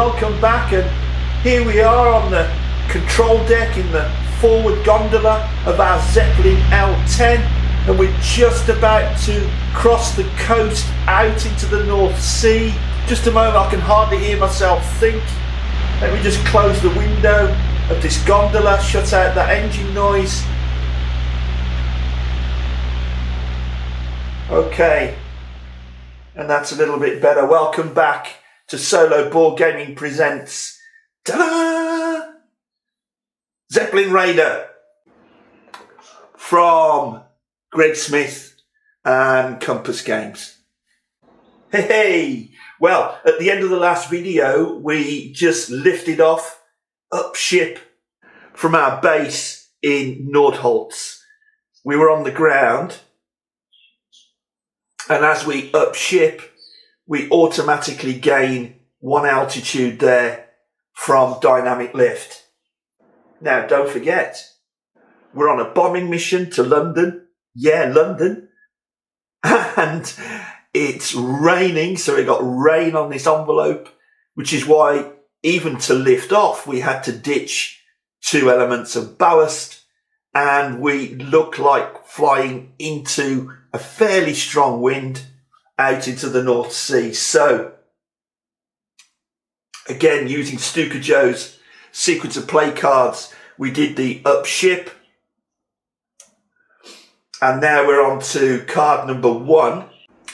welcome back, and here we are on the control deck in the forward gondola of our Zeppelin L10, and we're just about to cross the coast out into the North Sea. Just a moment, I can hardly hear myself think. Let me just close the window of this gondola, shut out that engine noise. Okay, and that's a little bit better. Welcome back to Solo Board Gaming presents ta-da! Zeppelin Raider from Greg Smith and Compass Games. Hey! Well, at the end of the last video, we just lifted off up ship from our base in Nordholz. We were on the ground, and as we up ship, we automatically gain one altitude there from dynamic lift. Now, don't forget, we're on a bombing mission to London. Yeah, London. And it's raining, so we got rain on this envelope, which is why even to lift off, we had to ditch 2 elements of ballast, and we look like flying into a fairly strong wind out into the North Sea. So, again, using Stuka Joe's sequence of play cards, we did the up ship. And now we're on to card number 1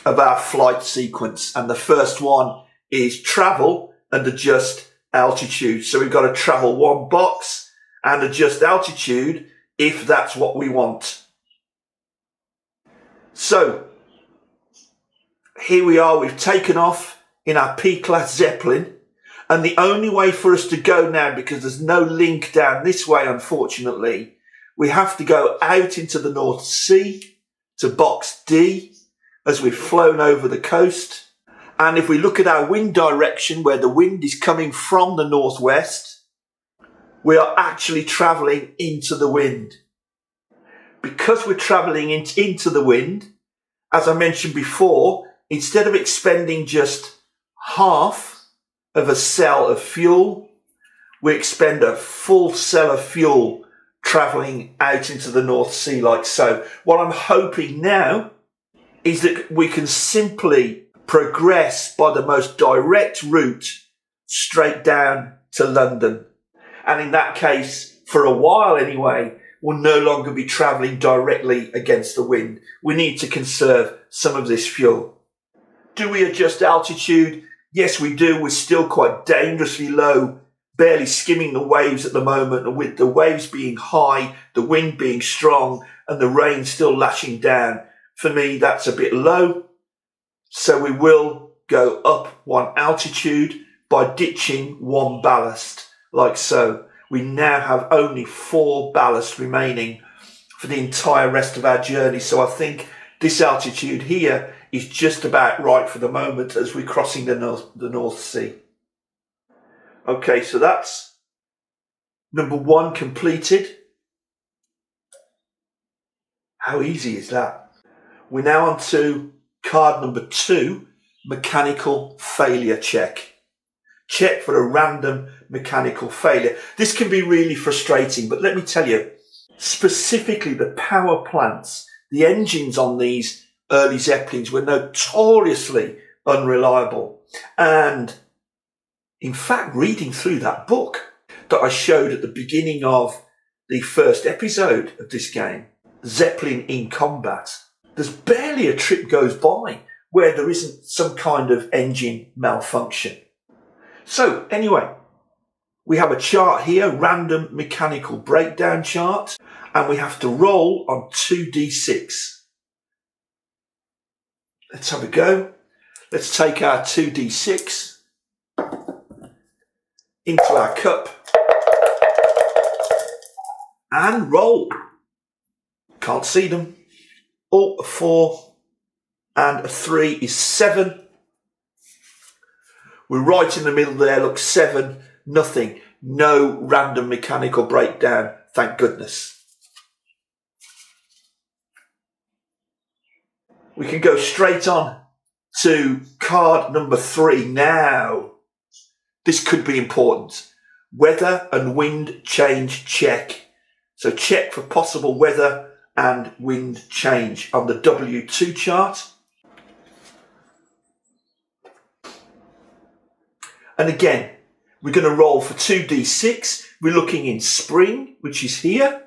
of our flight sequence. And the first one is travel and adjust altitude. So we've got to travel 1 box and adjust altitude if that's what we want. So, here we are, we've taken off in our P-class Zeppelin, and the only way for us to go now, because there's no link down this way unfortunately, we have to go out into the North Sea to box D as we've flown over the coast. And if we look at our wind direction, where the wind is coming from the northwest, we are actually travelling into the wind. Because we're travelling into the wind, as I mentioned before, instead of expending just half of a cell of fuel, we expend a full cell of fuel travelling out into the North Sea like so. What I'm hoping now is that we can simply progress by the most direct route straight down to London. And in that case, for a while anyway, we'll no longer be travelling directly against the wind. We need to conserve some of this fuel. Do we adjust altitude? Yes, we do. We're still quite dangerously low, barely skimming the waves at the moment. And with the waves being high, the wind being strong, and the rain still lashing down, for me, that's a bit low. So we will go up 1 altitude by ditching 1 ballast, like so. We now have only 4 ballast remaining for the entire rest of our journey. So I think this altitude here is just about right for the moment as we're crossing the North Sea. Okay, so that's number 1 completed. How easy is that? We're now on to card number 2, mechanical failure check. Check for a random mechanical failure. This can be really frustrating, but let me tell you, specifically the power plants, the engines on these early Zeppelins were notoriously unreliable. And in fact, reading through that book that I showed at the beginning of the first episode of this game, Zeppelin in Combat, there's barely a trip goes by where there isn't some kind of engine malfunction. So anyway, we have a chart here, random mechanical breakdown chart, and we have to roll on 2d6. Let's have a go. Let's take our 2d6 into our cup and roll. Can't see them. Oh, a 4 and a 3 is 7. We're right in the middle there. Look, 7, nothing. No random mechanical breakdown. Thank goodness. We can go straight on to card number 3 now. this could be important. Weather and wind change check. So check for possible weather and wind change on the W2 chart. And again, we're going to roll for 2d6. We're looking in spring, which is here.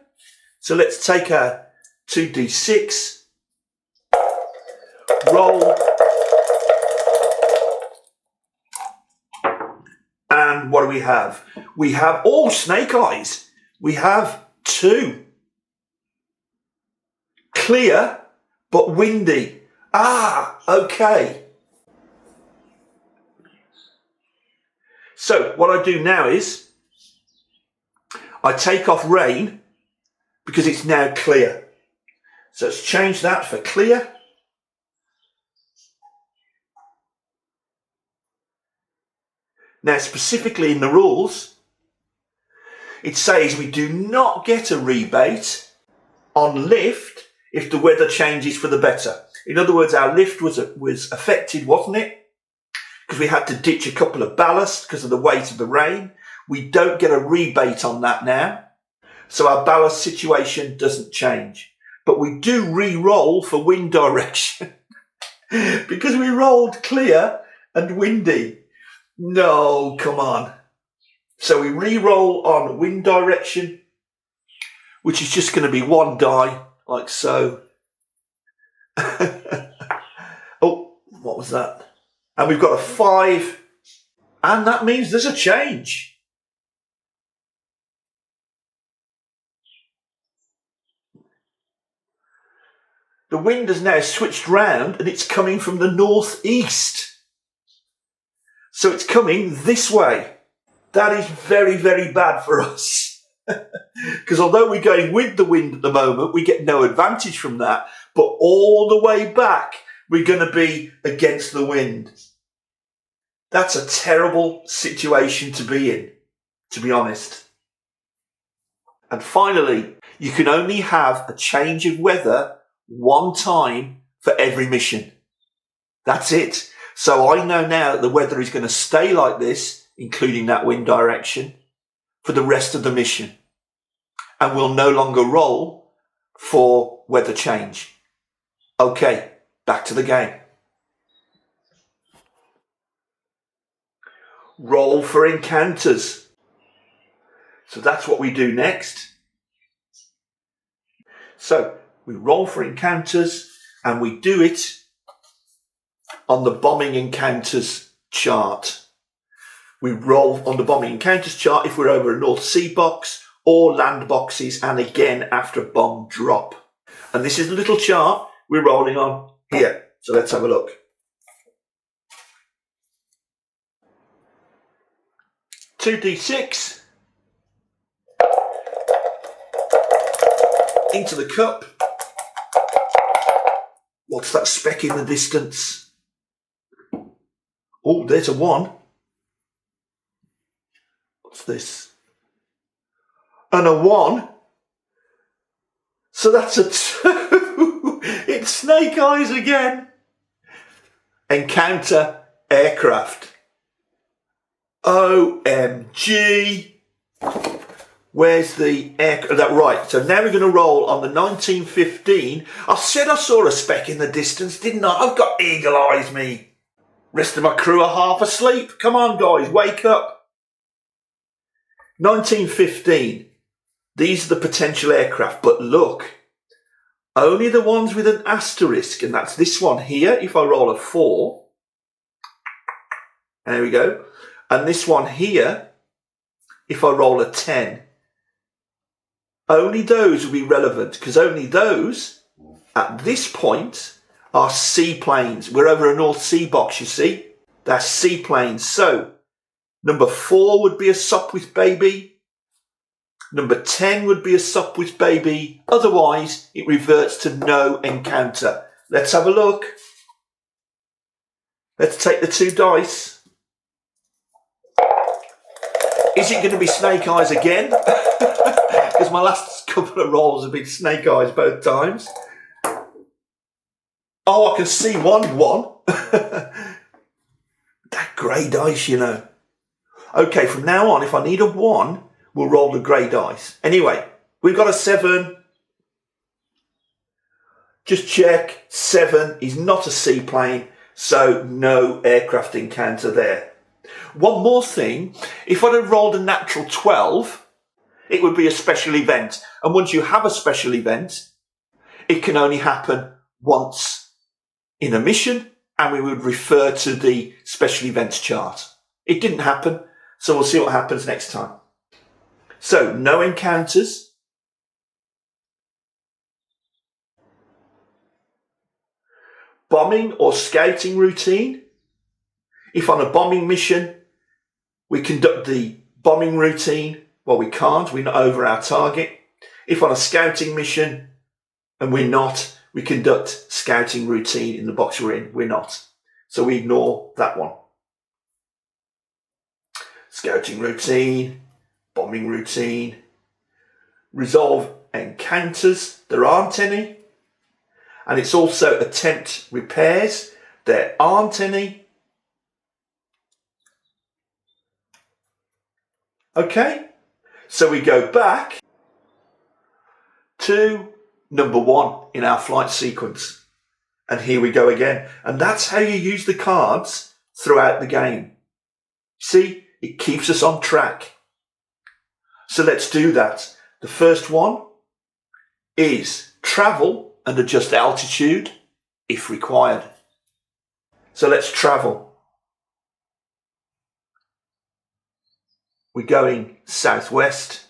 So let's take our 2d6, roll, and what do we have? We have all snake eyes. We have 2. Clear, but windy. Ah, okay. So what I do now is I take off rain because it's now clear. So let's change that for clear. Now, specifically in the rules, it says we do not get a rebate on lift if the weather changes for the better. In other words, our lift was affected, wasn't it? Because we had to ditch a couple of ballast because of the weight of the rain. We don't get a rebate on that now. So our ballast situation doesn't change. But we do re-roll for wind direction because we rolled clear and windy. No, come on. So we re-roll on wind direction, which is just going to be 1 die, like so. Oh, what was that? And we've got a 5, and that means there's a change. The wind has now switched round and it's coming from the northeast. So it's coming this way. That is very, very bad for us. Because although we're going with the wind at the moment, we get no advantage from that. But all the way back, we're going to be against the wind. That's a terrible situation to be in, to be honest. And finally, you can only have a change of weather 1 time for every mission. That's it. So I know now that the weather is going to stay like this, including that wind direction, for the rest of the mission. And we'll no longer roll for weather change. Okay, back to the game. Roll for encounters. So that's what we do next. So we roll for encounters and we do it on the bombing encounters chart. We roll on the bombing encounters chart if we're over a North Sea box or land boxes, and again after bomb drop. And this is the little chart we're rolling on here. So let's have a look. 2d6 into the cup. What's that speck in the distance? Oh, there's a 1. What's this? And a 1. So that's a 2. It's snake eyes again. Encounter aircraft. OMG. Where's the aircraft? That right. So now we're going to roll on the 1915. I said I saw a speck in the distance, didn't I? I've got eagle eyes, me. Rest of my crew are half asleep. Come on, guys, wake up. 1915. These are the potential aircraft, but look, only the ones with an asterisk, and that's this one here. If I roll a 4, there we go. And this one here, if I roll a 10, only those will be relevant, because only those at this point are seaplanes. We're over a North Sea box, you see. They're seaplanes. So number 4 would be a Sopwith baby. Number 10 would be a Sopwith baby. Otherwise, it reverts to no encounter. Let's have a look. Let's take the 2 dice. Is it going to be snake eyes again? Because my last couple of rolls have been snake eyes both times. Oh, I can see 1. That grey dice, you know. Okay, from now on, if I need a 1, we'll roll the grey dice. Anyway, we've got a 7. Just check, 7 is not a seaplane, so no aircraft encounter there. One more thing, if I'd have rolled a natural 12, it would be a special event. And once you have a special event, it can only happen once in a mission, and we would refer to the special events chart. It didn't happen, so we'll see what happens next time. So, no encounters. Bombing or scouting routine. If on a bombing mission, we conduct the bombing routine, well, we can't, we're not over our target. If on a scouting mission, and we're not, we conduct scouting routine in the box we're in, we're not. So we ignore that one. Scouting routine, bombing routine, resolve encounters, there aren't any. And it's also attempt repairs, there aren't any. Okay, so we go back to number 1 in our flight sequence. And here we go again. And that's how you use the cards throughout the game. See, it keeps us on track. So let's do that. The first one is travel and adjust altitude if required. So let's travel. We're going southwest.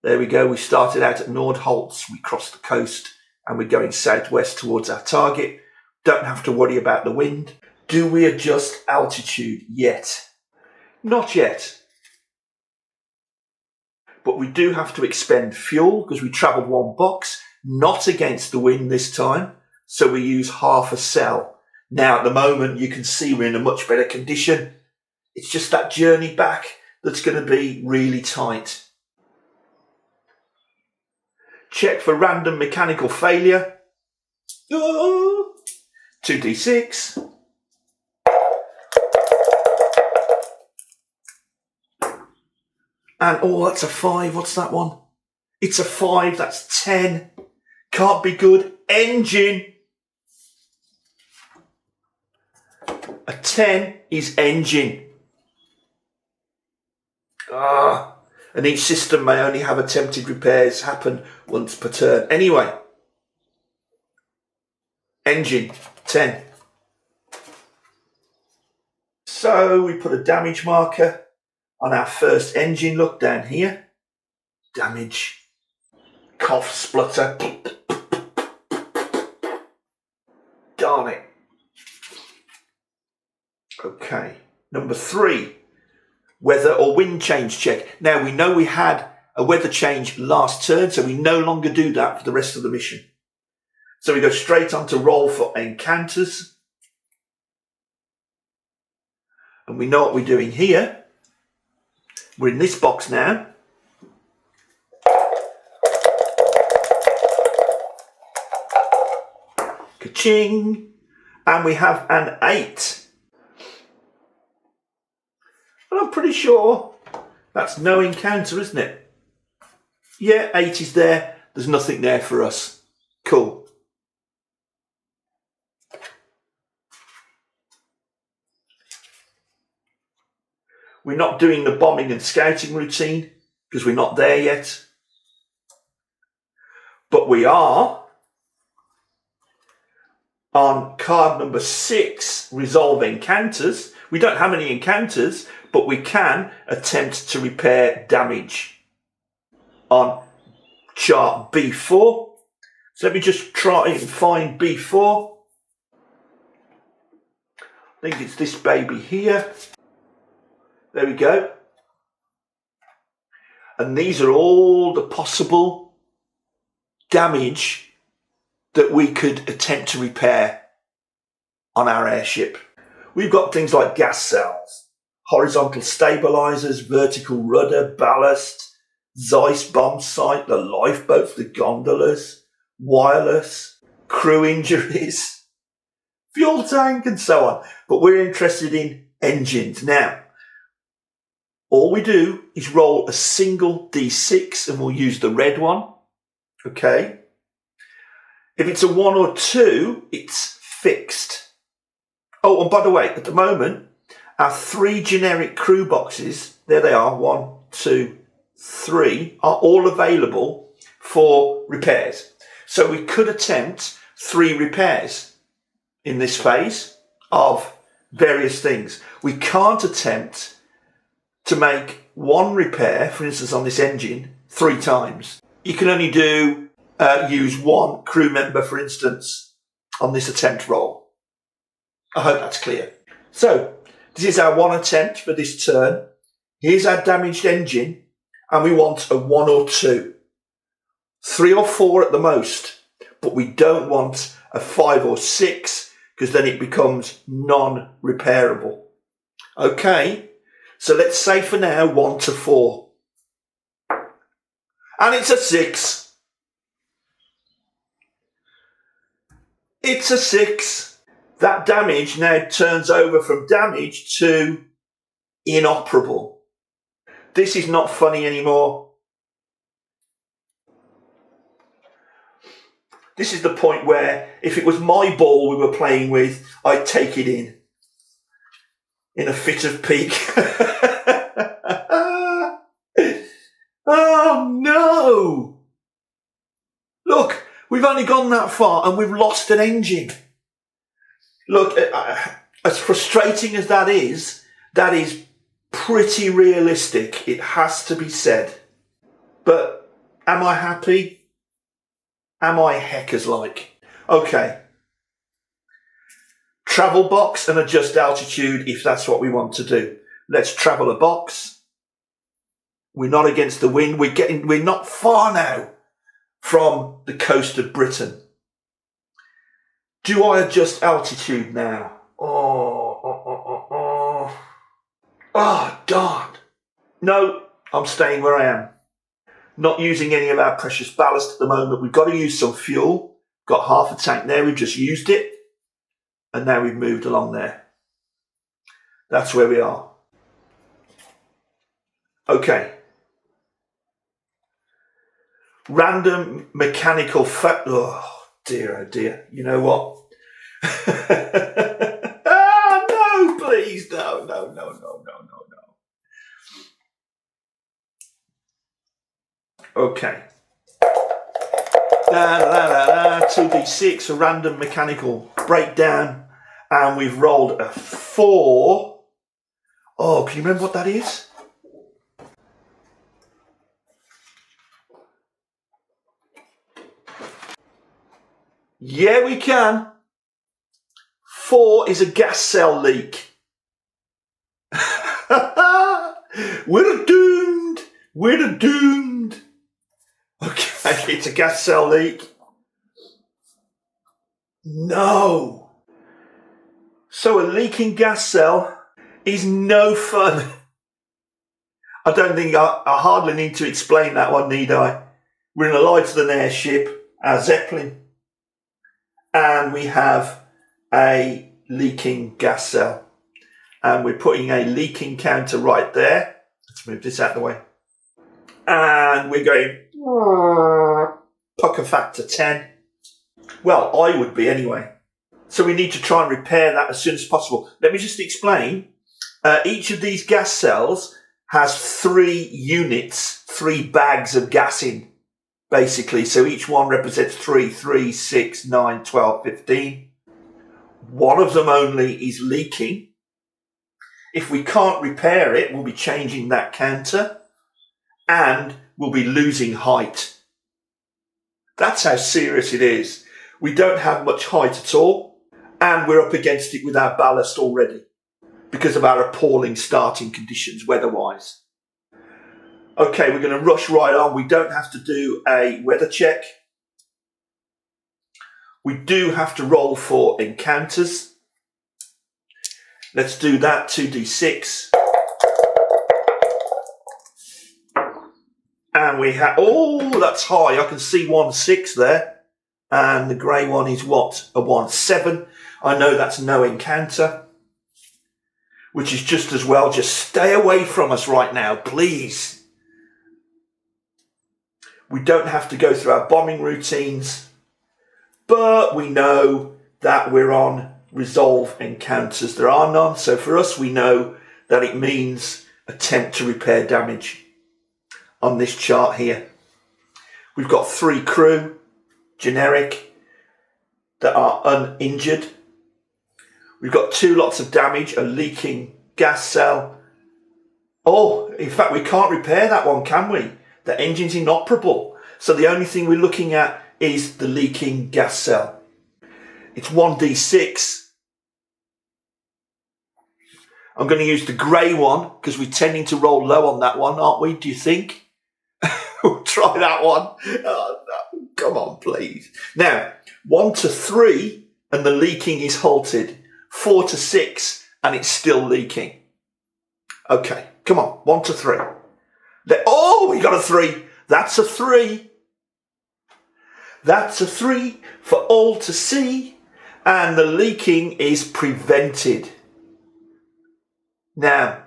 There we go. We started out at Nordholz. We crossed the coast and we're going southwest towards our target. Don't have to worry about the wind. Do we adjust altitude yet? Not yet. But we do have to expend fuel because we travelled 1 box, not against the wind this time. So we use half a cell. Now at the moment you can see we're in a much better condition. It's just that journey back that's going to be really tight. Check for random mechanical failure. 2d6. And oh, that's a 5. What's that one? It's a 5. That's 10. Can't be good. Engine. A 10 is engine. And each system may only have attempted repairs happen once per turn. Anyway, engine, 10. So we put a damage marker on our first engine. Look down here. Damage. Cough, splutter. Darn it. Okay, number 3. Weather or wind change check. Now we know we had a weather change last turn, so we no longer do that for the rest of the mission. So we go straight on to roll for encounters. And we know what we're doing here. We're in this box now. Ka-ching. And we have an 8. And I'm pretty sure that's no encounter, isn't it? Yeah, 8 is there. There's nothing there for us. Cool. We're not doing the bombing and scouting routine because we're not there yet. But we are on card number 6, resolve encounters. We don't have any encounters, but we can attempt to repair damage on chart B4. So let me just try and find B4. I think it's this baby here. There we go. And these are all the possible damage that we could attempt to repair on our airship. We've got things like gas cells, horizontal stabilizers, vertical rudder, ballast, Zeiss bomb sight, the lifeboats, the gondolas, wireless, crew injuries, fuel tank, and so on. But we're interested in engines. Now, all we do is roll a single D6 and we'll use the red one. Okay. If it's a 1 or 2, it's fixed. Oh, and by the way, at the moment, our 3 generic crew boxes, there they are, 1, 2, 3, are all available for repairs. So we could attempt 3 repairs in this phase of various things. We can't attempt to make 1 repair, for instance, on this engine, 3 times. You can only use 1 crew member, for instance, on this attempt roll. I hope that's clear. So, this is our 1 attempt for this turn. Here's our damaged engine, and we want a 1 or 2. 3 or 4 at the most, but we don't want a 5 or 6, because then it becomes non-repairable. Okay, so let's say for now 1 to 4. And it's a 6. It's a 6. That damage now turns over from damage to inoperable. This is not funny anymore. This is the point where if it was my ball we were playing with, I'd take it in a fit of pique. Oh no! Look, we've only gone that far and we've lost an engine. Look, as frustrating as that is pretty realistic. It has to be said. But am I happy? Am I heckers like? Okay. Travel box and adjust altitude if that's what we want to do. Let's travel a box. We're not against the wind. We're not far now from the coast of Britain. Do I adjust altitude now? Oh, darn. No, I'm staying where I am. Not using any of our precious ballast at the moment. We've got to use some fuel. Got half a tank there. We've just used it. And now we've moved along there. That's where we are. Okay. Random mechanical oh dear, oh dear. You know what? No, please. No. Okay. 2d6, a random mechanical breakdown. And we've rolled a 4. Oh, can you remember what that is? Yeah, we can. 4 is a gas cell leak. We're doomed. Okay, it's a gas cell leak. No. So a leaking gas cell is no fun. I don't think I hardly need to explain that one, need I? We're in a lighter than airship, our Zeppelin, and we have a leaking gas cell. And we're putting a leaking counter right there. Let's move this out of the way. And we're going pucker factor 10. Well, I would be anyway. So we need to try and repair that as soon as possible. Let me just explain. Each of these gas cells has 3 units, 3 bags of gas in, basically. So each one represents 3, 6, 9, 12, 15. One of them only is leaking. If we can't repair it, we'll be changing that counter and we'll be losing height. That's how serious it is. We don't have much height at all, and we're up against it with our ballast already because of our appalling starting conditions weather-wise. Okay, we're going to rush right on. We don't have to do a weather check. We do have to roll for encounters. Let's do that, 2d6. And we have, oh, that's high. I can see 1-6 there. And the grey one is what? A 1-7. I know that's no encounter. which is just as well. Just stay away from us right now, please. We don't have to go through our bombing routines, but we know that we're on resolve encounters. There are none, so for us, we know that it means attempt to repair damage on this chart here. We've got 3 crew, generic, that are uninjured. We've got 2 lots of damage, a leaking gas cell. Oh, in fact, we can't repair that one, can we? The engine's inoperable. So the only thing we're looking at is the leaking gas cell. It's 1d6. I'm going to use the grey one because we're tending to roll low on that one, aren't we? Do you think? We'll try that one. Oh, no. Come on, please. Now, 1 to 3 and the leaking is halted. 4 to 6 and it's still leaking. Okay, come on. 1 to 3. Oh, we got a 3. That's a 3. That's a 3 for all to see. And the leaking is prevented. Now,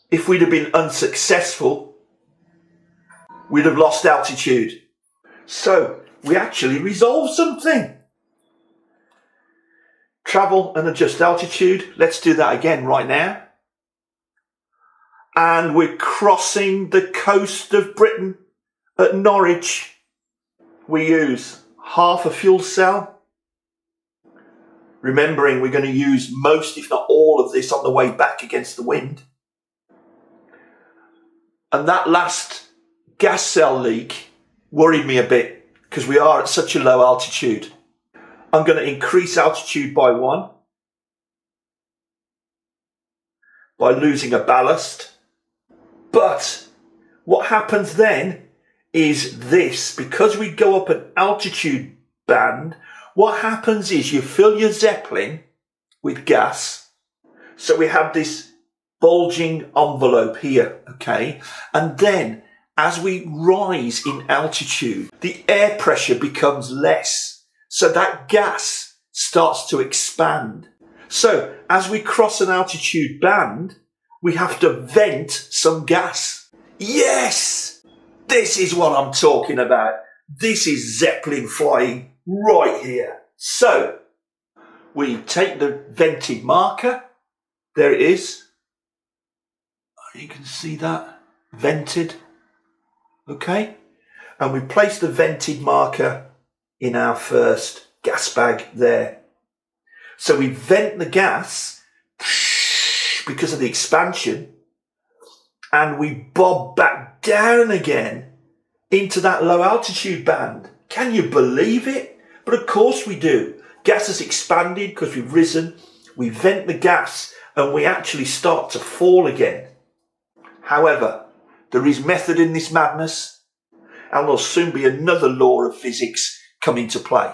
if we'd have been unsuccessful, we'd have lost altitude. So we actually resolved something. Travel and adjust altitude. Let's do that again right now. And we're crossing the coast of Britain at Norwich. We use half a fuel cell. Remembering we're going to use most, if not all of this on the way back against the wind. And that last gas cell leak worried me a bit because we are at such a low altitude. I'm going to increase altitude by 1 by losing a ballast. But what happens then is this, because we go up an altitude band, what happens is you fill your Zeppelin with gas. So we have this bulging envelope here, okay? And then as we rise in altitude, the air pressure becomes less. So that gas starts to expand. So as we cross an altitude band, we have to vent some gas. Yes! This is what I'm talking about. This is Zeppelin flying right here. So we take the vented marker. There it is. You can see that. Vented. Okay. And we place the vented marker in our first gas bag there. So we vent the gas because of the expansion, and we bob back down again into that low altitude band. Can you believe it? But of course we do. Gas has expanded because we've risen. We vent the gas and we actually start to fall again. However, there is method in this madness, and there'll soon be another law of physics come into play.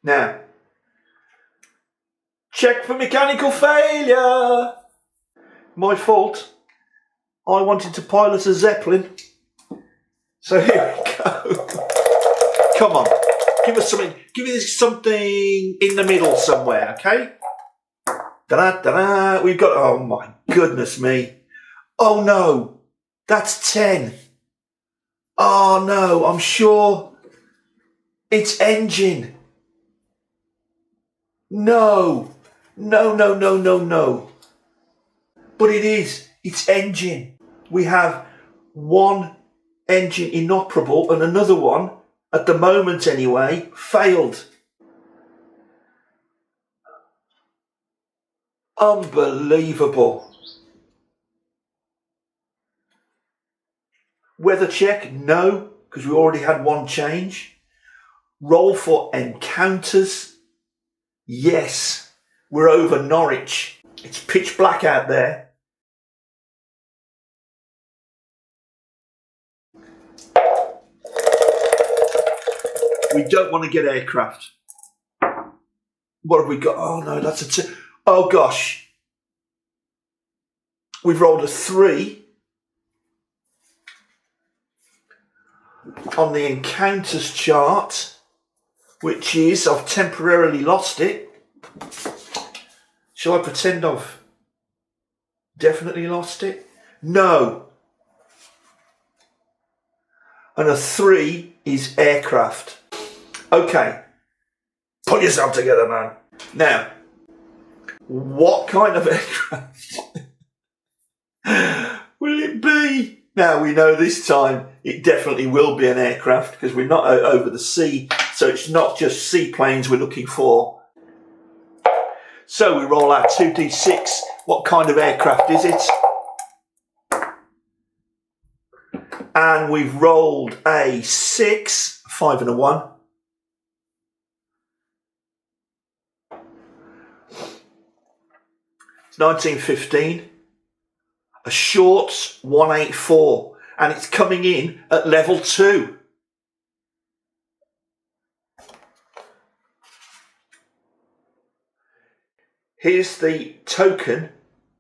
Now, check for mechanical failure. My fault. I wanted to pilot a Zeppelin. So here we go. Come on. Give us something. Give us something in the middle somewhere, okay? Da-da-da-da. We've got, oh my goodness me. Oh no. That's 10. Oh no, I'm sure it's engine. No. No, no, no, no, no. But it is. It's engine. We have one engine inoperable and another one, at the moment anyway, failed. Unbelievable. Weather check? No, because we already had one change. Roll for encounters? Yes. We're over Norwich. It's pitch black out there. We don't want to get aircraft. What have we got? Oh no, that's a 2. Oh gosh. We've rolled a 3 on the encounters chart. which is I've temporarily lost it. Shall I pretend I've definitely lost it? No. And a 3 is aircraft. Okay. Pull yourself together, man. Now, what kind of aircraft will it be? Now, we know this time it definitely will be an aircraft because we're not over the sea, so it's not just seaplanes we're looking for. So we roll our 2d6. What kind of aircraft is it? And we've rolled a 6, 5 and a 1. It's 1915. A short 184, and it's coming in at level 2. Here's the token,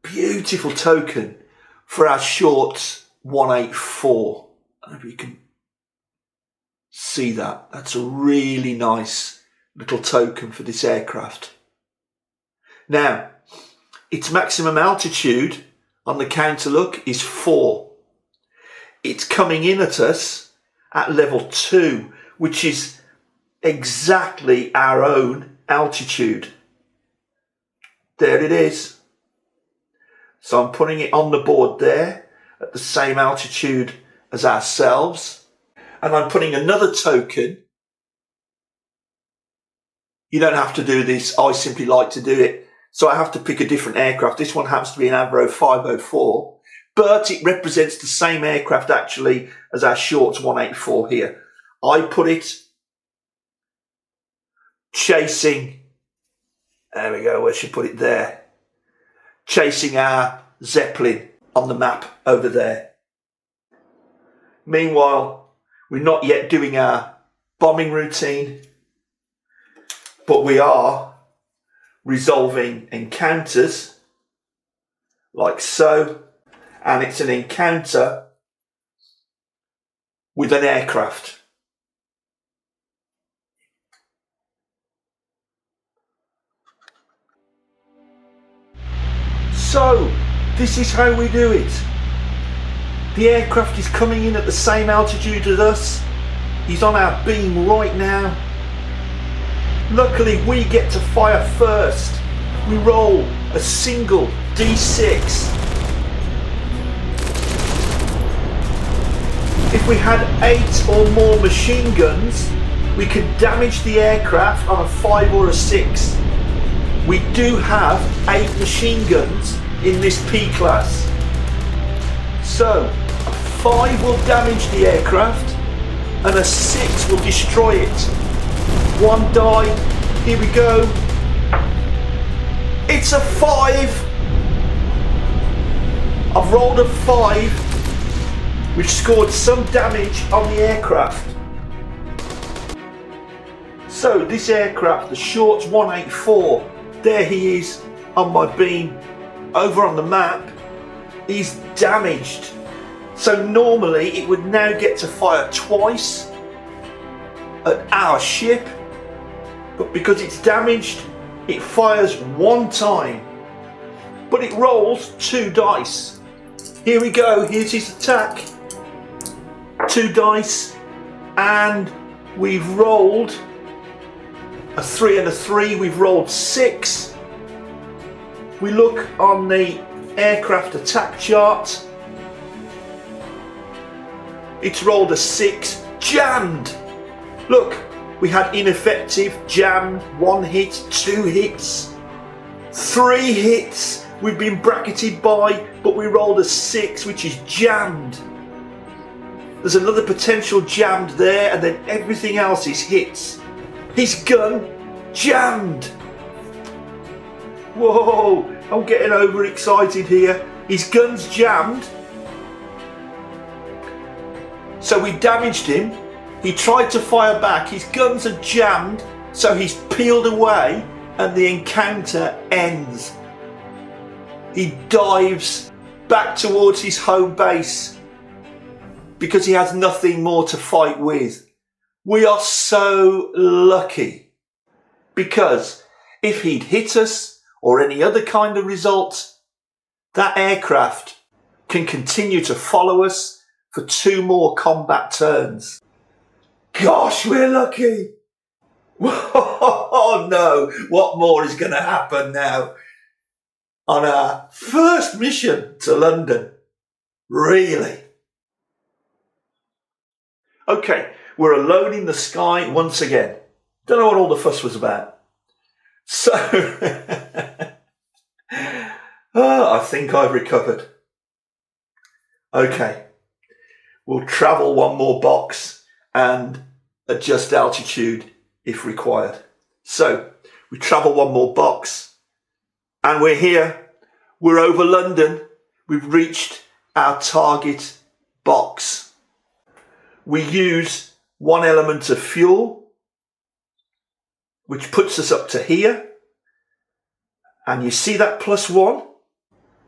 beautiful token for our short 184. I don't know if you can see that. That's a really nice little token for this aircraft. Now, its maximum altitude on the counter look is 4. It's coming in at us at level 2, which is exactly our own altitude. There it is. So I'm putting it on the board there at the same altitude as ourselves. And I'm putting another token. You don't have to do this. I simply like to do it. So I have to pick a different aircraft. This one happens to be an Avro 504, but it represents the same aircraft actually as our Shorts 184 here. I put it chasing, there we go, where should I put it there? Chasing our Zeppelin on the map over there. Meanwhile, we're not yet doing our bombing routine, but we are resolving encounters like so, and it's an encounter with an aircraft. So this is how we do it. The aircraft is coming in at the same altitude as us. He's on our beam right now. Luckily, we get to fire first. We roll a single D6. If we had 8 or more machine guns, we could damage the aircraft on a 5 or a 6. We do have 8 machine guns in this P class. So, a 5 will damage the aircraft and a 6 will destroy it. 1 die, here we go. It's a 5. I've rolled a 5, which scored some damage on the aircraft. So this aircraft, the Shorts 184, there he is on my beam over on the map. He's damaged. So normally it would now get to fire twice at our ship, but because it's damaged, it fires 1 time, but it rolls 2 dice. Here we go, here's his attack. 2 dice, and we've rolled a 3 and a 3, we've rolled 6. We look on the aircraft attack chart. It's rolled a 6, jammed. Look, we had ineffective, jammed, 1 hit, 2 hits, 3 hits. We've been bracketed by, but we rolled a 6, which is jammed. There's another potential jammed there, and then everything else is hits. His gun, jammed. Whoa, I'm getting overexcited here. His gun's jammed. So we damaged him. He tried to fire back. His guns are jammed, so he's peeled away, and the encounter ends. He dives back towards his home base because he has nothing more to fight with. We are so lucky, because if he'd hit us or any other kind of result, that aircraft can continue to follow us for 2 more combat turns. Gosh, we're lucky. Oh no, what more is going to happen now on our first mission to London? Really? Okay, we're alone in the sky once again. Don't know what all the fuss was about. So, I think I've recovered. Okay, we'll travel 1 more box and adjust altitude if required. So, we travel 1 more box and we're here. We're over London. We've reached our target box. We use 1 element of fuel, which puts us up to here. And you see that +1?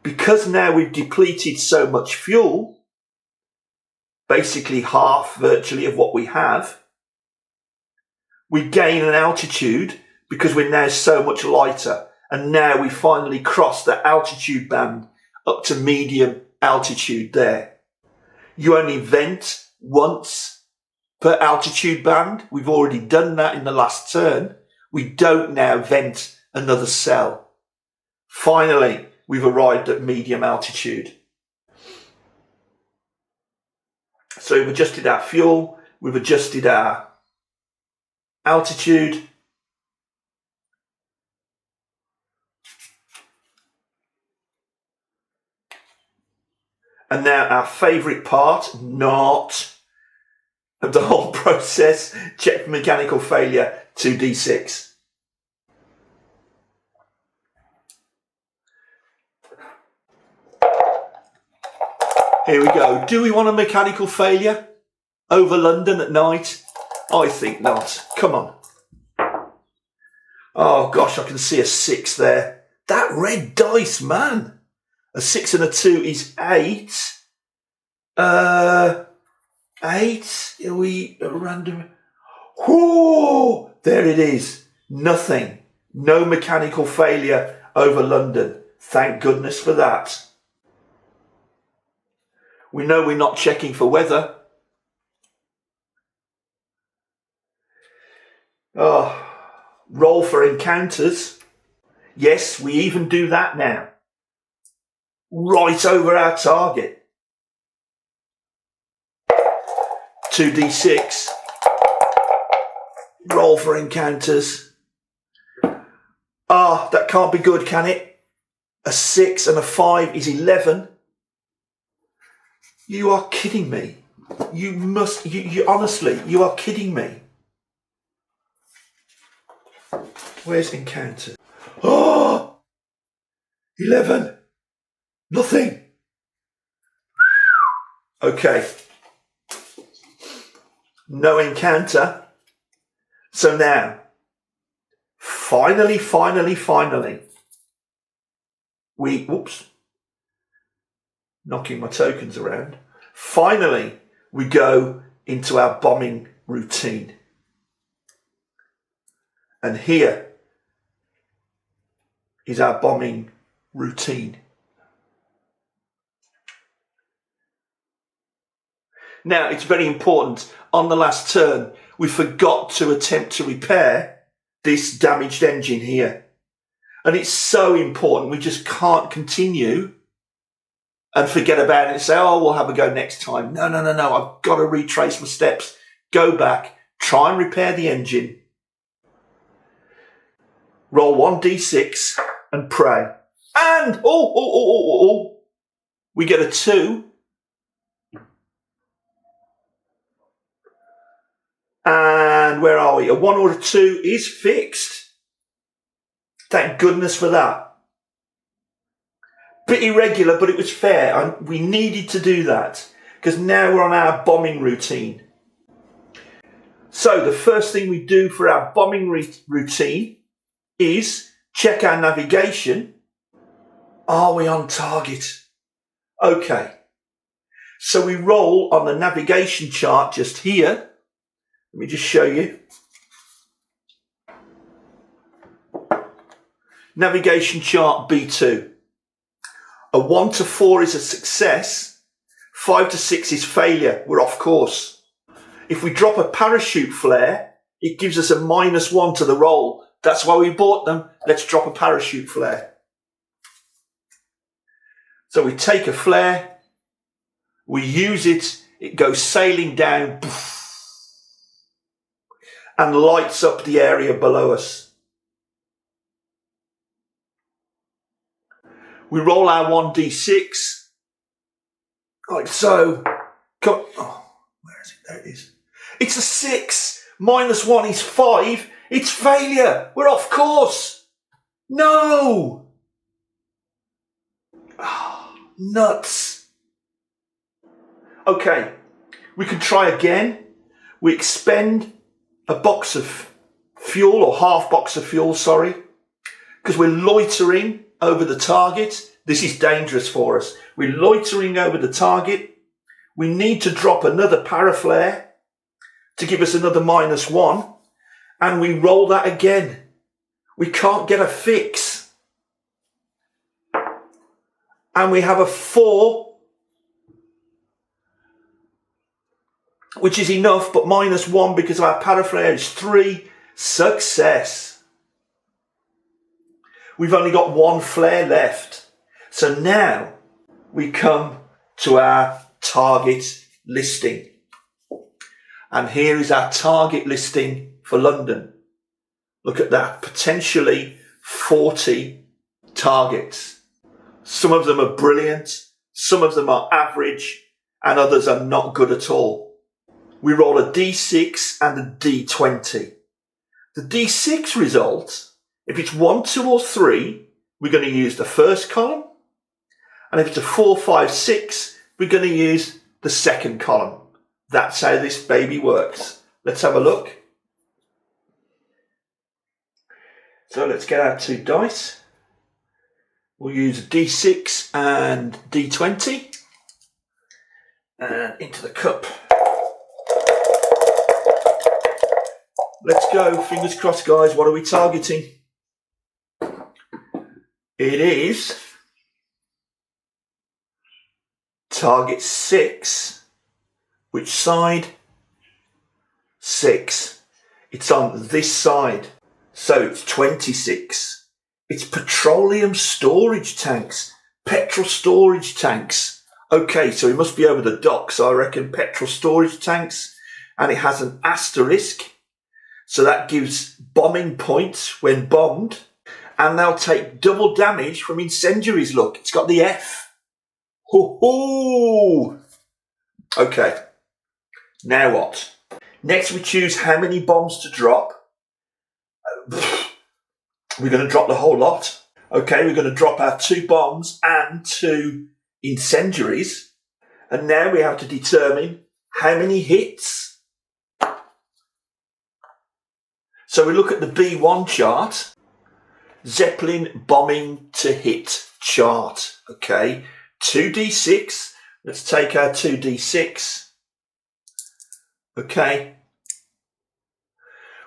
Because now we've depleted so much fuel, basically half virtually of what we have, we gain an altitude because we're now so much lighter. And now we finally cross the altitude band up to medium altitude there. You only vent once per altitude band. We've already done that in the last turn. We don't now vent another cell. Finally, we've arrived at medium altitude. So we've adjusted our fuel, we've adjusted our altitude. And now our favourite part, not of the whole process, check for mechanical failure, 2d6. Here we go. Do we want a mechanical failure over London at night? I think not. Come on. Oh gosh, I can see a 6 there. That red dice, man. A 6 and a 2 is 8. 8? Are we a random? Whoa! There it is. Nothing. No mechanical failure over London. Thank goodness for that. We know we're not checking for weather. Oh, roll for encounters. Yes, we even do that now. Right over our target. 2d6. Roll for encounters. Ah, that can't be good, can it? A 6 and a 5 is 11. You are kidding me. You honestly, you are kidding me. Where's encounter? Oh! 11. Nothing. Okay. No encounter. So now, finally, whoops. Knocking my tokens around. Finally, we go into our bombing routine. And here is our bombing routine. Now, it's very important, on the last turn, we forgot to attempt to repair this damaged engine here. And it's so important, we just can't continue and forget about it and say, oh, we'll have a go next time. No, I've got to retrace my steps, go back, try and repair the engine, roll 1d6 and pray. And, we get a 2. And where are we? A 1 or a 2 is fixed. Thank goodness for that. Bit irregular, but it was fair. And we needed to do that because now we're on our bombing routine. So the first thing we do for our bombing routine is check our navigation. Are we on target? Okay. So we roll on the navigation chart just here. Let me just show you. Navigation chart B2. A 1 to 4 is a success. 5 to 6 is failure. We're off course. If we drop a parachute flare, it gives us a -1 to the roll. That's why we bought them. Let's drop a parachute flare. So we take a flare, we use it, it goes sailing down and lights up the area below us. We roll our 1d6, like so. Come, oh, where is it? There it is. It's a 6. -1 is 5. It's failure. We're off course. No. Oh, nuts. Okay, we can try again. We expend a box of fuel, or half box of fuel, sorry, because we're loitering over the target. This is dangerous for us. We're loitering over the target. We need to drop another paraflare to give us another -1, and we roll that again. We can't get a fix. And we have a 4, which is enough, but -1 because our paraflare is 3. Success. We've only got 1 flare left. So now we come to our target listing. And here is our target listing for London. Look at that, potentially 40 targets. Some of them are brilliant, some of them are average, and others are not good at all. We roll a D6 and a D20. The D6 result, if it's 1, 2 or 3, we're going to use the first column. And if it's a 4, 5, 6, we're going to use the second column. That's how this baby works. Let's have a look. So let's get our 2 dice. We'll use a D6 and D20. And into the cup. Let's go. Fingers crossed, guys. What are we targeting? It is target 6. Which side? 6. It's on this side. So it's 26. It's petroleum storage tanks. Petrol storage tanks. Okay, so it must be over the dock. So I reckon petrol storage tanks. And it has an asterisk. So that gives bombing points when bombed. And they'll take double damage from incendiaries. Look, it's got the F. Ho-ho! Okay. Now what? Next we choose how many bombs to drop. We're going to drop the whole lot. Okay, we're going to drop our 2 bombs and 2 incendiaries. And now we have to determine how many hits. So we look at the B1 chart. Zeppelin bombing to hit chart. Okay, 2d6. Let's take our 2d6. Okay.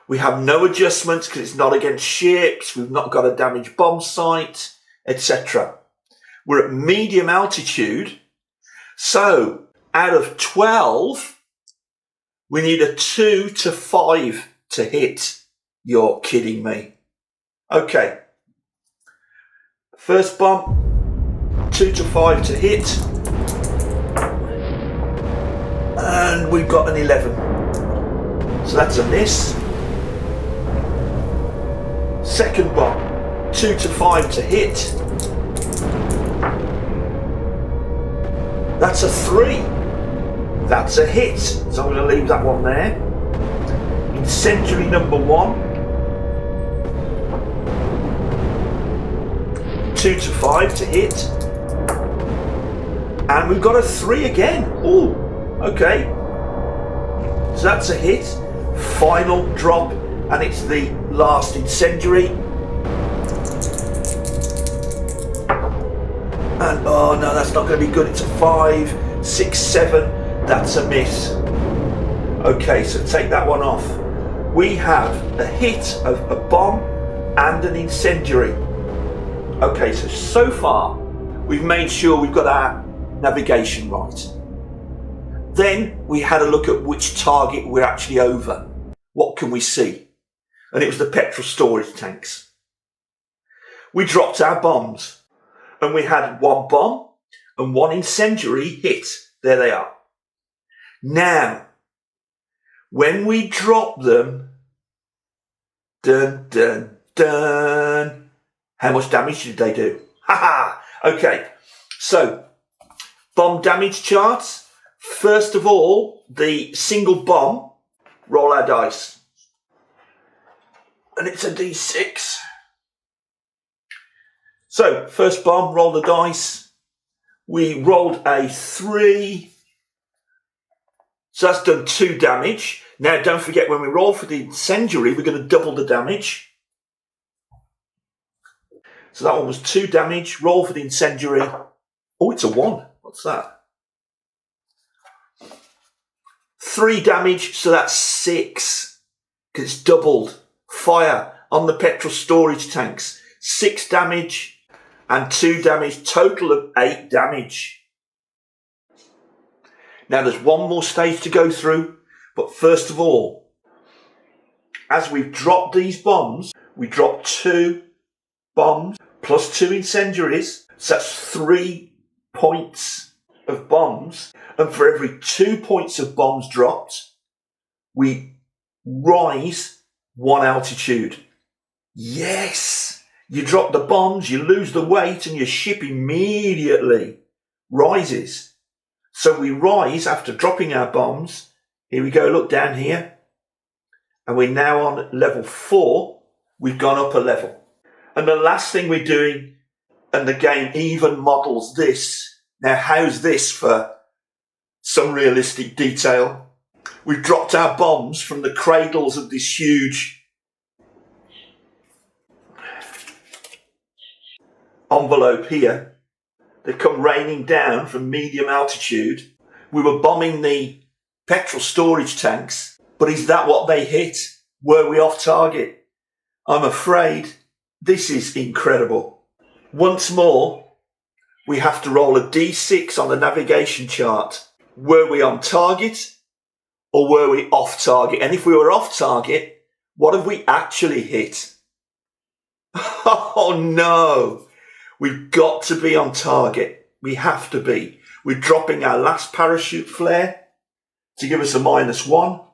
We have no adjustments because it's not against ships. We've not got a damaged bomb site, etc. We're at medium altitude. So out of 12, we need a 2 to 5 to hit. You're kidding me. Okay. First bomb, 2 to 5 to hit. And we've got an 11. So that's a miss. Second bomb, 2 to 5 to hit. That's a 3. That's a hit. So I'm going to leave that one there. Incendiary number 1. 2 to 5 to hit. And we've got a 3 again. Oh, okay. So that's a hit. Final drop. And it's the last incendiary. And oh no, that's not going to be good. It's a 5, 6, 7. That's a miss. Okay, so take that one off. We have a hit of a bomb and an incendiary. Okay, so far we've made sure we've got our navigation right. Then we had a look at which target we're actually over. What can we see? And it was the petrol storage tanks. We dropped our bombs and we had one bomb and one incendiary hit. There they are. Now, when we drop them, dun, dun, dun, how much damage did they do? Ha ha! Okay, so bomb damage charts. First of all, the single bomb, roll our dice. And it's a D6. So, first bomb, roll the dice. We rolled a 3. So that's done 2 damage. Now, don't forget, when we roll for the incendiary, we're going to double the damage. So that one was 2 damage. Roll for the incendiary. Oh, it's a 1. What's that? 3 damage, so that's 6. Because it's doubled. Fire on the petrol storage tanks. 6 damage and 2 damage. Total of 8 damage. Now there's one more stage to go through. But first of all, as we've dropped these bombs, we dropped 2 bombs plus 2 incendiaries. So that's 3 points of bombs. And for every 2 points of bombs dropped, we rise 1 altitude. Yes! You drop the bombs, you lose the weight, and your ship immediately rises. So we rise after dropping our bombs. Here we go, look down here. And we're now on level 4. We've gone up a level. And the last thing we're doing, and the game even models this. Now, how's this for some realistic detail? We've dropped our bombs from the cradles of this huge envelope here. They come raining down from medium altitude. We were bombing the petrol storage tanks, but is that what they hit? Were we off target? I'm afraid this is incredible. Once more, we have to roll a D6 on the navigation chart. Were we on target or were we off target? And if we were off target, what have we actually hit? Oh no! We've got to be on target. We have to be. We're dropping our last parachute flare to give us a -1.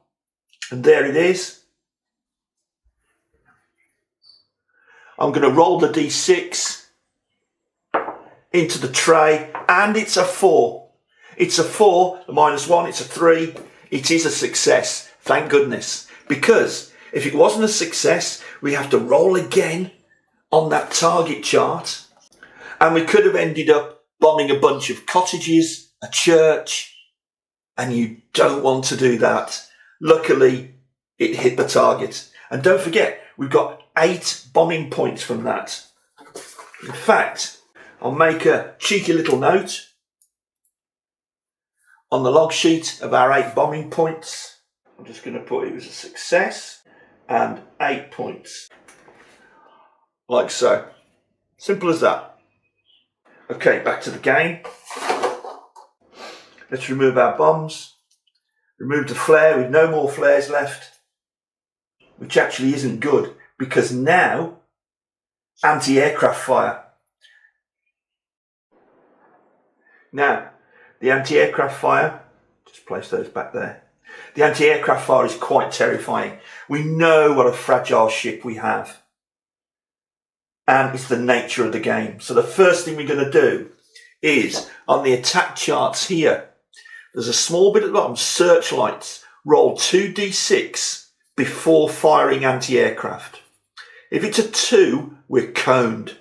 And there it is. I'm going to roll the D6 into the tray, and it's a 4. It's a 4, the -1, it's a 3. It is a success, thank goodness. Because if it wasn't a success, we have to roll again on that target chart. And we could have ended up bombing a bunch of cottages, a church, and you don't want to do that. Luckily, it hit the target. And don't forget, we've got 8 bombing points from that. In fact, I'll make a cheeky little note on the log sheet of our 8 bombing points. I'm just going to put it was a success and 8 points. Like so. Simple as that. Okay, back to the game. Let's remove our bombs. Remove the flare with no more flares left. Which actually isn't good, because now anti-aircraft fire. Now, the anti-aircraft fire, just place those back there. The anti-aircraft fire is quite terrifying. We know what a fragile ship we have. And it's the nature of the game. So the first thing we're going to do is, on the attack charts here, there's a small bit at the bottom, searchlights. Roll 2d6 before firing anti-aircraft. If it's a 2, we're coned.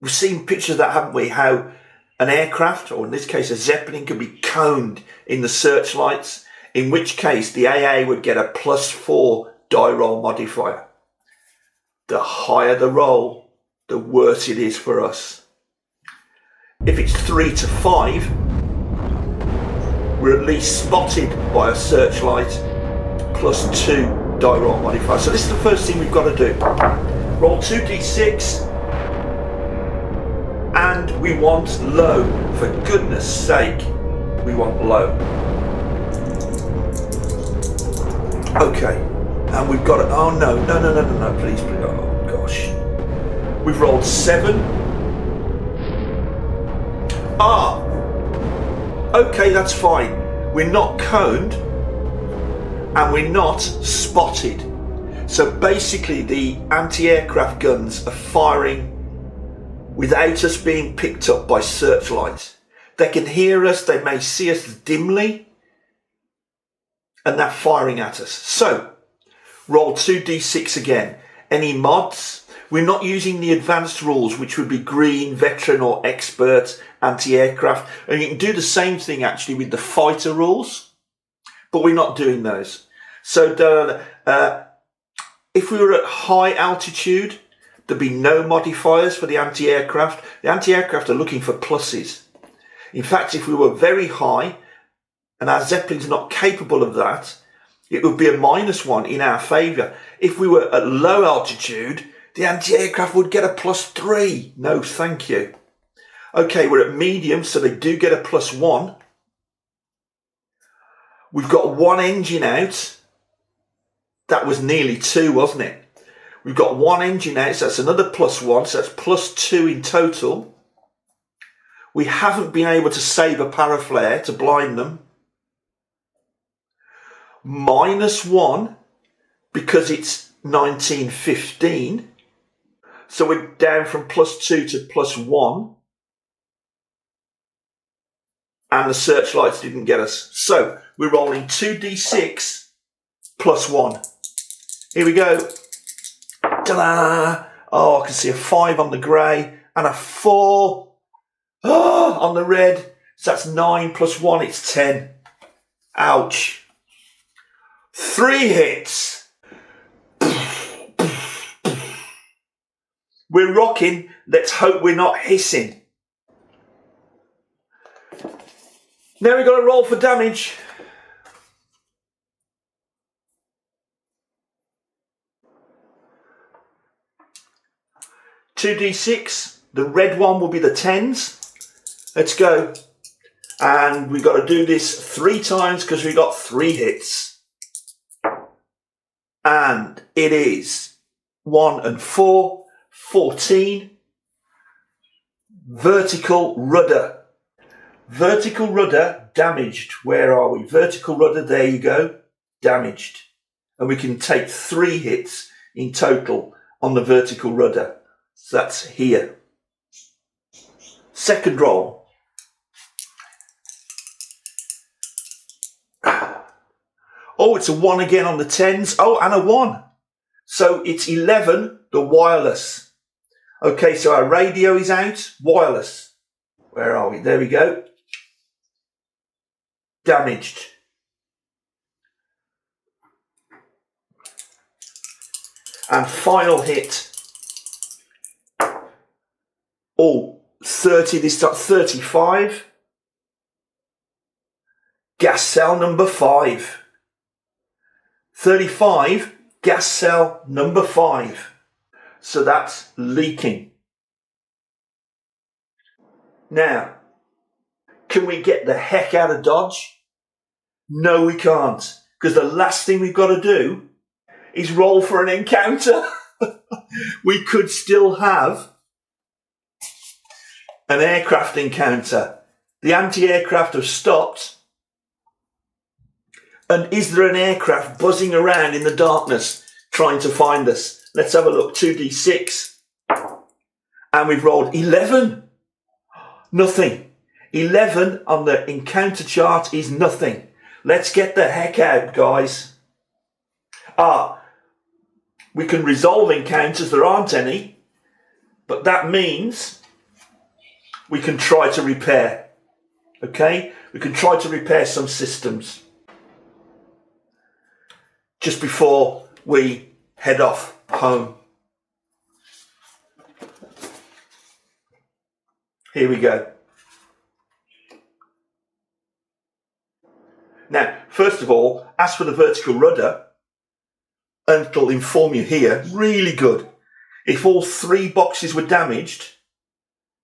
We've seen pictures of that, haven't we? How an aircraft, or in this case a Zeppelin, can be coned in the searchlights, in which case the AA would get a +4 die roll modifier. The higher the roll, the worse it is for us. If it's 3 to 5, we're at least spotted by a searchlight plus 2 die roll modifier. So this is the first thing we've got to do. Roll 2d6, and we want low. For goodness sake, we want low. Okay, and we've got it. Oh no, please, oh gosh. We've rolled 7. Ah, okay, that's fine. We're not coned and we're not spotted. So basically the anti-aircraft guns are firing without us being picked up by searchlights. They can hear us, they may see us dimly, and they're firing at us. So, roll 2d6 again. Any mods? We're not using the advanced rules, which would be green, veteran or expert, anti-aircraft. And you can do the same thing actually with the fighter rules, but we're not doing those. So if we were at high altitude, there'd be no modifiers for the anti-aircraft. The anti-aircraft are looking for pluses. In fact, if we were very high, and our Zeppelin's not capable of that, it would be a -1 in our favour. If we were at low altitude, the anti-aircraft would get a +3. No, thank you. Okay, we're at medium, so they do get a +1. We've got 1 engine out. That was nearly 2, wasn't it? We've got 1 engine out, so that's another +1, so that's +2 in total. We haven't been able to save a paraflare to blind them. -1 because it's 1915. So we're down from +2 to +1. And the searchlights didn't get us. So we're rolling 2d6 +1. Here we go. Ta-da! Oh, I can see a 5 on the grey and a 4 on the red. So that's 9 + 1, it's 10. Ouch. 3 hits. We're rocking. Let's hope we're not hissing. Now we've got to roll for damage. (2d6). The red one will be the 10s. Let's go. And we've got to do this 3 times because we got 3 hits. And it is 1 and 4, 14. Vertical rudder. Vertical rudder damaged. Where are we? Vertical rudder, there you go. Damaged. And we can take 3 hits in total on the vertical rudder. So that's here. Second roll. Oh, it's a 1 again on the 10s. Oh, and a 1. So it's 11, the wireless. Okay, so our radio is out. Wireless. Where are we? There we go. Damaged. And final hit. Oh, 30 this time. 35. Gas cell number 5. 35, gas cell number 5. So that's leaking. Now, can we get the heck out of Dodge? No, we can't. Because the last thing we've got to do is roll for an encounter. We could still have an aircraft encounter. The anti-aircraft have stopped. And is there an aircraft buzzing around in the darkness trying to find us? Let's have a look. 2d6. And we've rolled 11. Nothing. 11 on the encounter chart is nothing. Let's get the heck out, guys. We can resolve encounters. There aren't any. But that means we can try to repair. Okay? We can try to repair some systems just before we head off home. Here we go. Now, first of all, as for the vertical rudder, and it'll inform you here, really good. If all 3 boxes were damaged,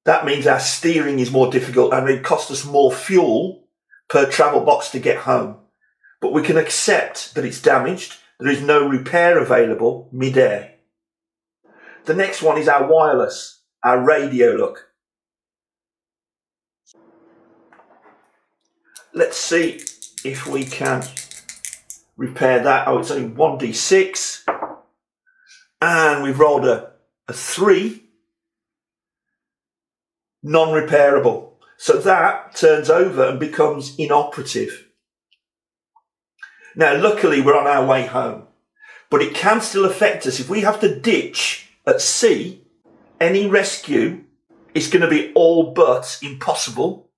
that means our steering is more difficult and it costs us more fuel per travel box to get home. But we can accept that it's damaged. There is no repair available mid-air. The next one is our wireless, our radio look. Let's see if we can repair that. Oh, it's only 1d6. And we've rolled a 3. Non-repairable. So that turns over and becomes inoperative. Now, luckily, we're on our way home. But it can still affect us. If we have to ditch at sea, any rescue is going to be all but impossible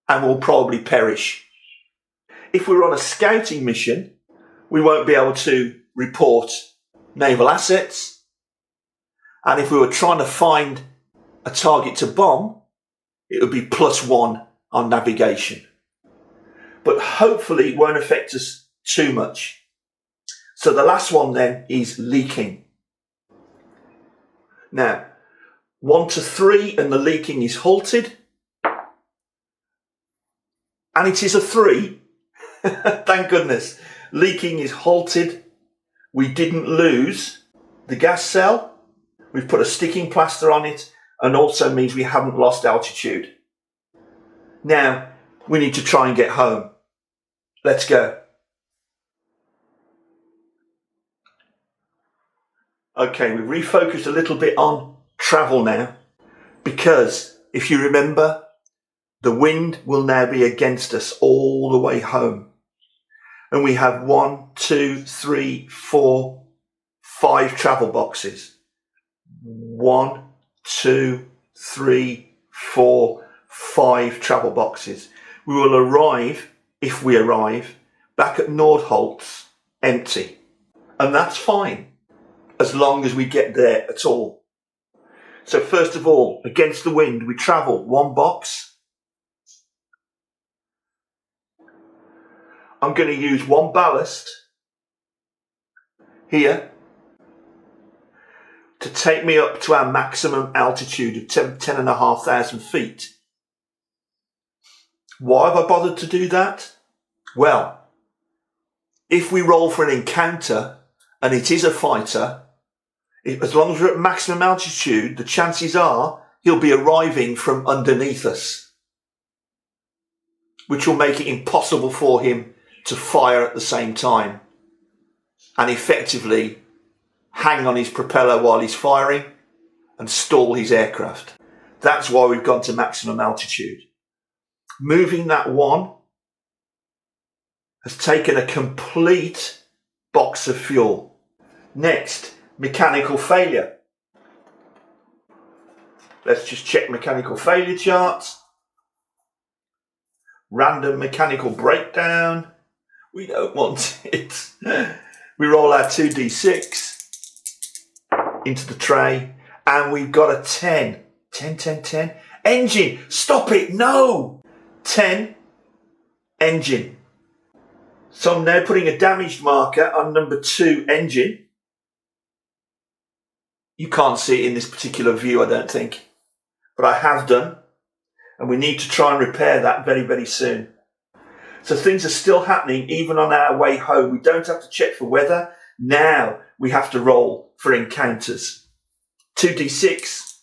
and will probably perish. If we're on a scouting mission, we won't be able to report naval assets. And if we were trying to find a target to bomb, it would be +1 on navigation. But hopefully it won't affect us too much. So the last one then is leaking. Now, 1 to 3 and the leaking is halted. And it is a 3. Thank goodness. Leaking is halted. We didn't lose the gas cell. We've put a sticking plaster on it, and also means we haven't lost altitude. Now, we need to try and get home. Let's go. Okay, we've refocused a little bit on travel now, because if you remember, the wind will now be against us all the way home. And we have 1, 2, 3, 4, 5 travel boxes. 1, 2, 3, 4, 5 travel boxes. We will arrive, if we arrive, back at Nordholz empty. And that's fine, as long as we get there at all. So first of all, against the wind, we travel 1 box. I'm going to use 1 ballast here to take me up to our maximum altitude of 10,500 feet. Why have I bothered to do that? Well, if we roll for an encounter and it is a fighter, as long as we're at maximum altitude, the chances are he'll be arriving from underneath us, which will make it impossible for him to fire at the same time and effectively hang on his propeller while he's firing and stall his aircraft. That's why we've gone to maximum altitude. Moving that 1 has taken a complete box of fuel. Next, mechanical failure. Let's just check mechanical failure charts. Random mechanical breakdown. We don't want it. We roll our 2d6 into the tray and we've got a 10. 10, 10, 10. Engine, stop it, no! 10, engine. So I'm now putting a damaged marker on number 2 engine. You can't see it in this particular view, I don't think, but I have done, and we need to try and repair that very, very soon. So things are still happening even on our way home. We don't have to check for weather. Now we have to roll for encounters. 2d6.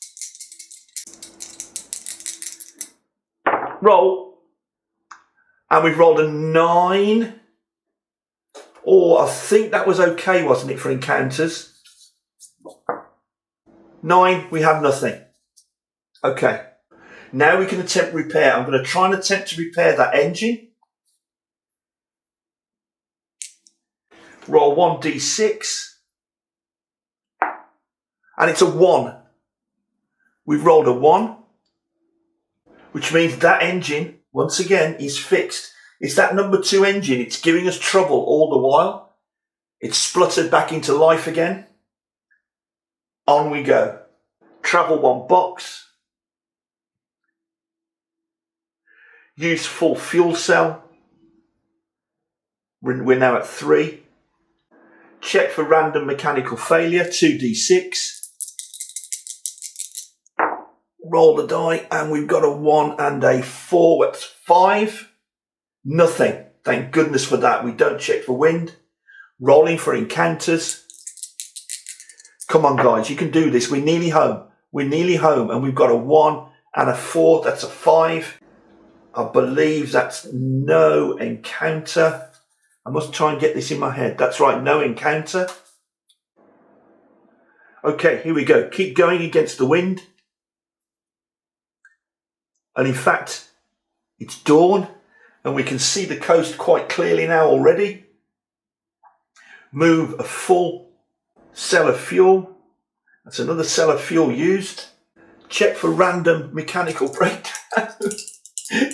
Roll. And we've rolled a 9. Oh, I think that was okay, wasn't it, for encounters? 9, we have nothing. Okay. Now we can attempt repair. I'm going to try and attempt to repair that engine. Roll 1d6. And it's a 1. We've rolled a 1. Which means that engine, once again, is fixed. It's that number 2 engine. It's giving us trouble all the while. It's spluttered back into life again. On we go. Travel 1 box. Use full fuel cell. We're now at 3. Check for random mechanical failure, 2d6. Roll the die, and we've got a 1 and a 4. That's 5. Nothing. Thank goodness for that. We don't check for wind. Rolling for encounters. Come on, guys, you can do this. We're nearly home. We're nearly home, and we've got a 1 and a 4. That's a 5. I believe that's no encounter. I must try and get this in my head. That's right, no encounter. Okay, here we go. Keep going against the wind. And in fact, it's dawn, and we can see the coast quite clearly now already. Move a full cell of fuel. That's another cell of fuel used. Check for random mechanical breakdown.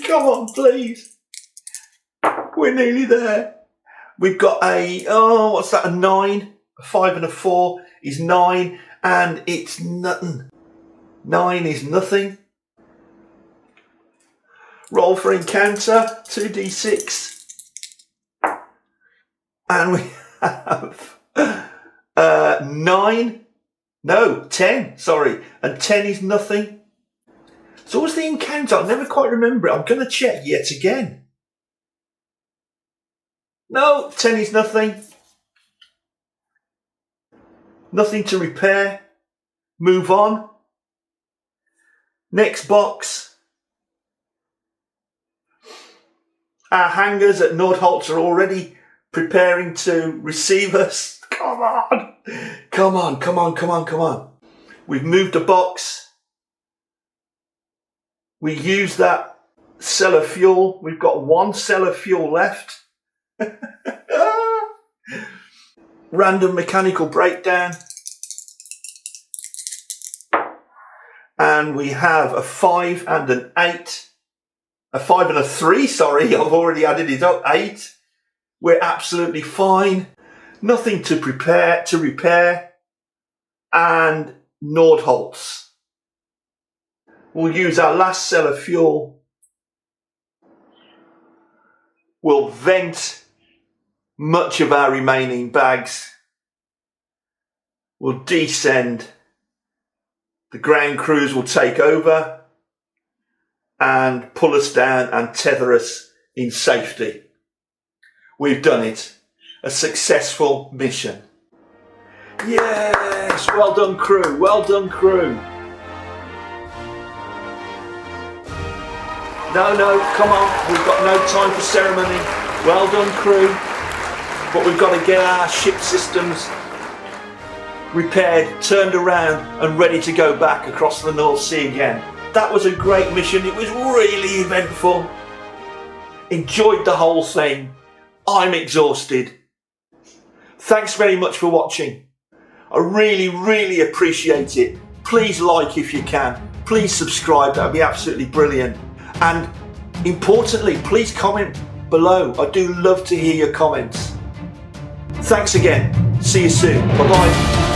Come on, please. We're nearly there. We've got a, what's that, a 9? A 5 and a 4 is 9, and it's nothing. 9 is nothing. Roll for encounter, 2d6. And we have 9. No, 10, sorry. And 10 is nothing. So what's the encounter? I never quite remember it. I'm going to check yet again. No, 10 is nothing. Nothing to repair. Move on. Next box. Our hangars at Nordholz are already preparing to receive us. Come on. Come on, come on, come on, come on. We've moved a box. We use that cell of fuel. We've got 1 cell of fuel left. Random mechanical breakdown. And we have a 5 and an 8. A 5 and a 3, sorry, I've already added it up. 8. We're absolutely fine. Nothing to repair. And Nordholz. We'll use our last cell of fuel. We'll vent much of our remaining bags. We'll descend. The ground crews will take over and pull us down and tether us in safety. We've done it. A successful mission. Yes, well done, crew. Well done, crew. No, come on. We've got no time for ceremony. Well done, crew. But we've got to get our ship systems repaired, turned around, and ready to go back across the North Sea again. That was a great mission. It was really eventful. Enjoyed the whole thing. I'm exhausted. Thanks very much for watching. I really, really appreciate it. Please like if you can. Please subscribe. That would be absolutely brilliant. And importantly, please comment below. I do love to hear your comments. Thanks again. See you soon. Bye-bye.